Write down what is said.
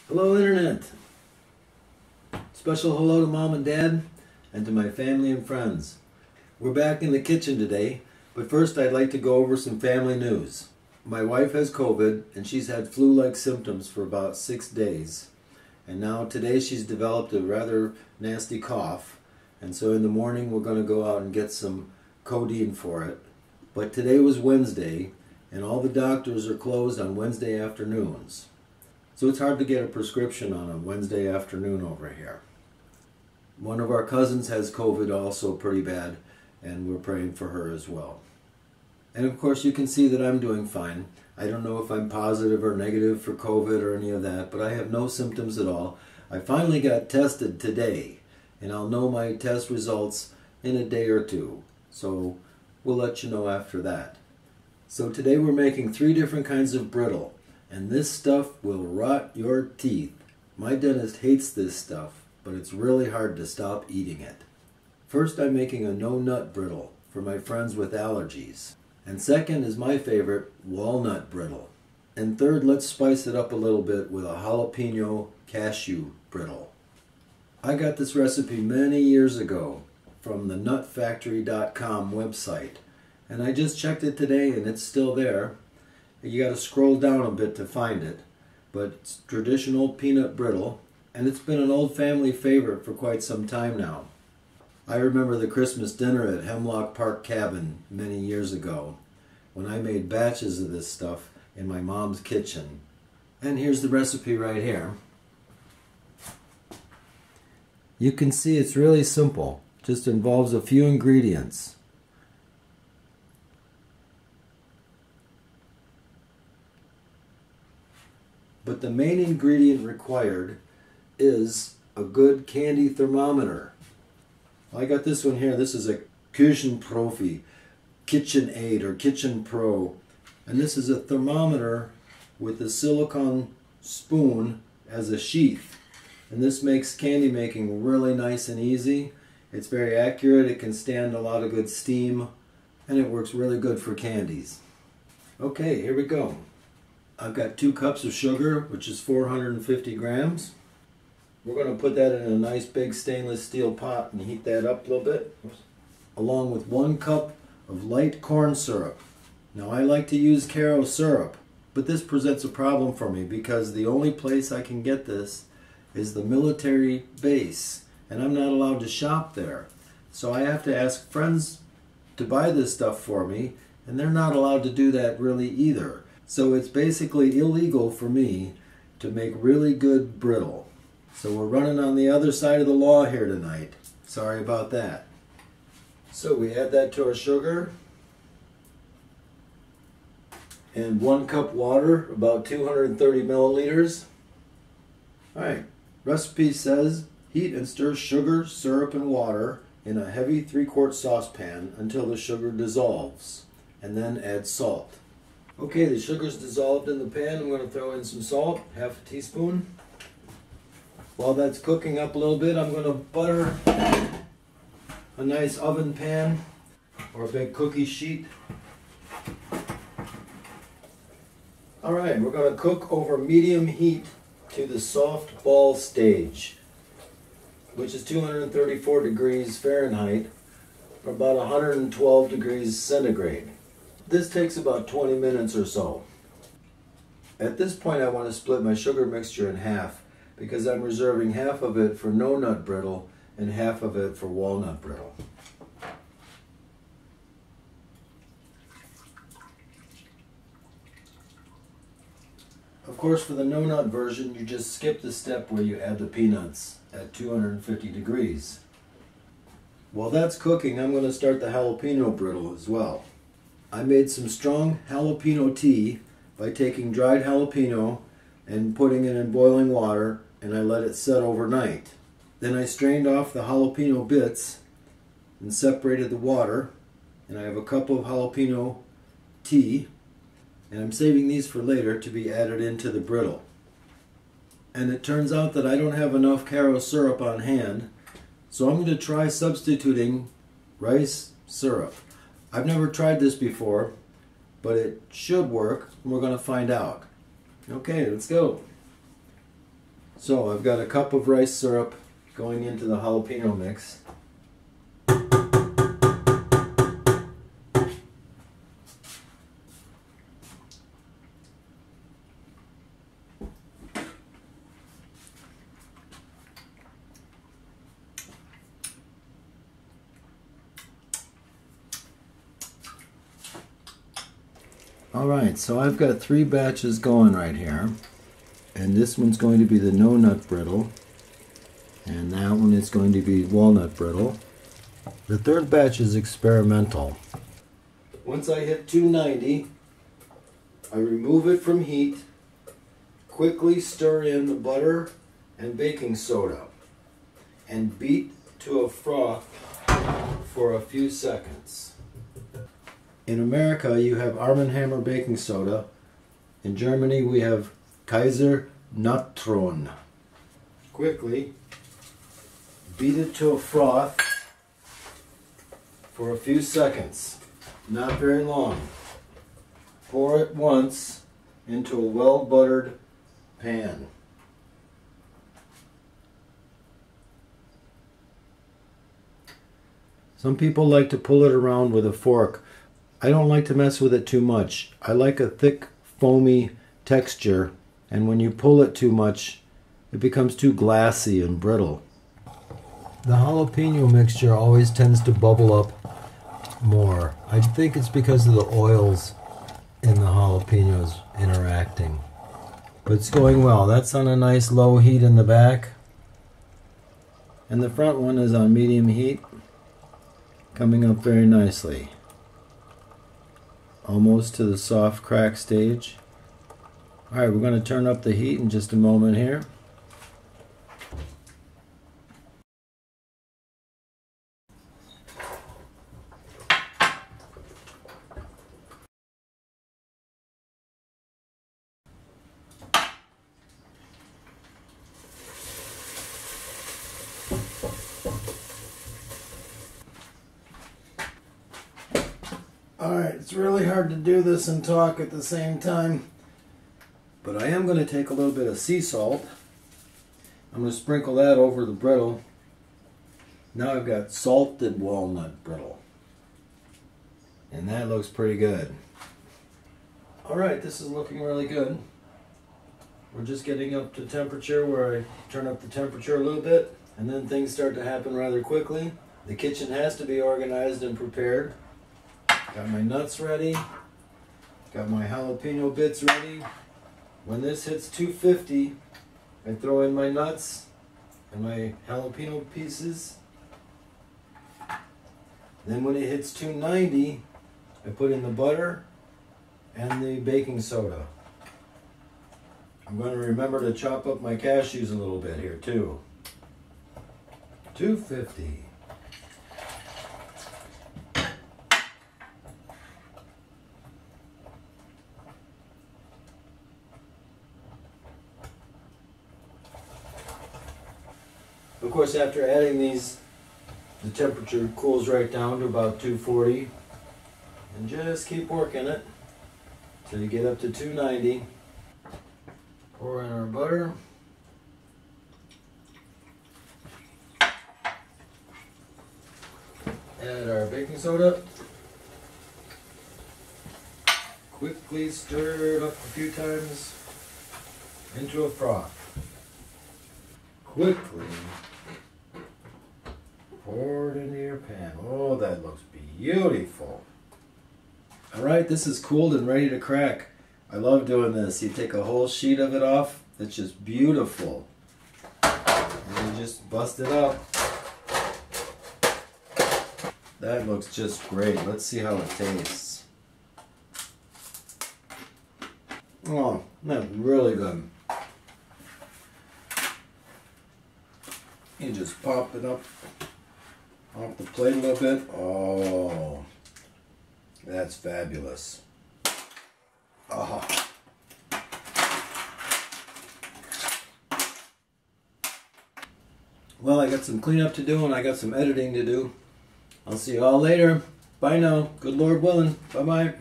Hello Internet! Special hello to Mom and Dad and to my family and friends. We're back in the kitchen today, but first I'd like to go over some family news. My wife has COVID and she's had flu-like symptoms for about 6 days. And now today she's developed a rather nasty cough, and so in the morning we're going to go out and get some codeine for it. But today was Wednesday and all the doctors are closed on Wednesday afternoons. So it's hard to get a prescription on a Wednesday afternoon over here. One of our cousins has COVID also pretty bad, and we're praying for her as well. And of course you can see that I'm doing fine. I don't know if I'm positive or negative for COVID or any of that, but I have no symptoms at all. I finally got tested today, and I'll know my test results in a day or two. So we'll let you know after that. So today we're making 3 different kinds of brittle. And this stuff will rot your teeth. My dentist hates this stuff, but it's really hard to stop eating it. First, I'm making a no-nut brittle for my friends with allergies. And second is my favorite, walnut brittle. And third, let's spice it up a little bit with a jalapeno cashew brittle. I got this recipe many years ago from the nutfactory.com website. And I just checked it today and it's still there. You got to scroll down a bit to find it, but it's traditional peanut brittle, and it's been an old family favorite for quite some time now. I remember the Christmas dinner at Hemlock Park Cabin many years ago when I made batches of this stuff in my mom's kitchen. And here's the recipe right here. You can see it's really simple, just involves a few ingredients. But the main ingredient required is a good candy thermometer. I got this one here. This is a Küchenprofi Kitchen Aid or Kitchen Pro. And this is a thermometer with a silicone spoon as a sheath. And this makes candy making really nice and easy. It's very accurate. It can stand a lot of good steam. And it works really good for candies. Okay, here we go. I've got 2 cups of sugar, which is 450 grams. We're going to put that in a nice big stainless steel pot and heat that up a little bit. Along with 1 cup of light corn syrup. Now I like to use Caro syrup, but this presents a problem for me because the only place I can get this is the military base, and I'm not allowed to shop there. So I have to ask friends to buy this stuff for me, and they're not allowed to do that really either. So it's basically illegal for me to make really good brittle. So we're running on the other side of the law here tonight. Sorry about that. So we add that to our sugar. And 1 cup water, about 230 milliliters. Alright, recipe says heat and stir sugar, syrup, and water in a heavy 3-quart saucepan until the sugar dissolves. And then add salt. Okay, the sugar's dissolved in the pan. I'm going to throw in some salt, half a teaspoon. While that's cooking up a little bit, I'm going to butter a nice oven pan or a big cookie sheet. Alright, we're going to cook over medium heat to the soft ball stage, which is 234 degrees Fahrenheit or about 112 degrees centigrade. This takes about 20 minutes or so. At this point I want to split my sugar mixture in half because I'm reserving half of it for no-nut brittle and half of it for walnut brittle. Of course, for the no-nut version, you just skip the step where you add the peanuts at 250 degrees. While that's cooking, I'm going to start the jalapeno brittle as well. I made some strong jalapeno tea by taking dried jalapeno and putting it in boiling water, and I let it set overnight. Then I strained off the jalapeno bits and separated the water, and I have a cup of jalapeno tea, and I'm saving these for later to be added into the brittle. And it turns out that I don't have enough Caro syrup on hand, so I'm going to try substituting rice syrup. I've never tried this before, but it should work, and we're going to find out. Okay, let's go. So I've got a cup of rice syrup going into the jalapeno mix. Alright, so I've got 3 batches going right here. And this one's going to be the no nut brittle. And that one is going to be walnut brittle. The 3rd batch is experimental. Once I hit 290, I remove it from heat, quickly stir in the butter and baking soda, and beat to a froth for a few seconds. In America, you have Arm & Hammer baking soda. In Germany, we have Kaiser Natron. Quickly beat it to a froth for a few seconds, not very long. Pour it once into a well-buttered pan. Some people like to pull it around with a fork. I don't like to mess with it too much. I like a thick, foamy texture, and when you pull it too much, it becomes too glassy and brittle. The jalapeno mixture always tends to bubble up more. I think it's because of the oils in the jalapenos interacting. But it's going well. That's on a nice low heat in the back. And the front one is on medium heat, coming up very nicely. Almost to the soft crack stage. Alright, we're going to turn up the heat in just a moment here. Alright, it's really hard to do this and talk at the same time, but I am going to take a little bit of sea salt. I'm going to sprinkle that over the brittle. Now I've got salted walnut brittle, and that looks pretty good. Alright, this is looking really good. We're just getting up to temperature where I turn up the temperature a little bit, and then things start to happen rather quickly. The kitchen has to be organized and prepared. Got my nuts ready, got my jalapeno bits ready. When this hits 250, I throw in my nuts and my jalapeno pieces. Then when it hits 290, I put in the butter and the baking soda. I'm going to remember to chop up my cashews a little bit here too. 250. Of course, after adding these, the temperature cools right down to about 240, and just keep working it till you get up to 290. Pour in our butter. Add our baking soda. Quickly stir it up a few times into a froth. Quickly pour it into your pan. Oh, that looks beautiful. Alright, this is cooled and ready to crack. I love doing this. You take a whole sheet of it off. It's just beautiful. And you just bust it up. That looks just great. Let's see how it tastes. Oh, that's really good. You just pop it up off the plate a little bit. Oh, that's fabulous. Oh. Well, I got some cleanup to do and I got some editing to do. I'll see you all later. Bye now. Good Lord willing. Bye-bye.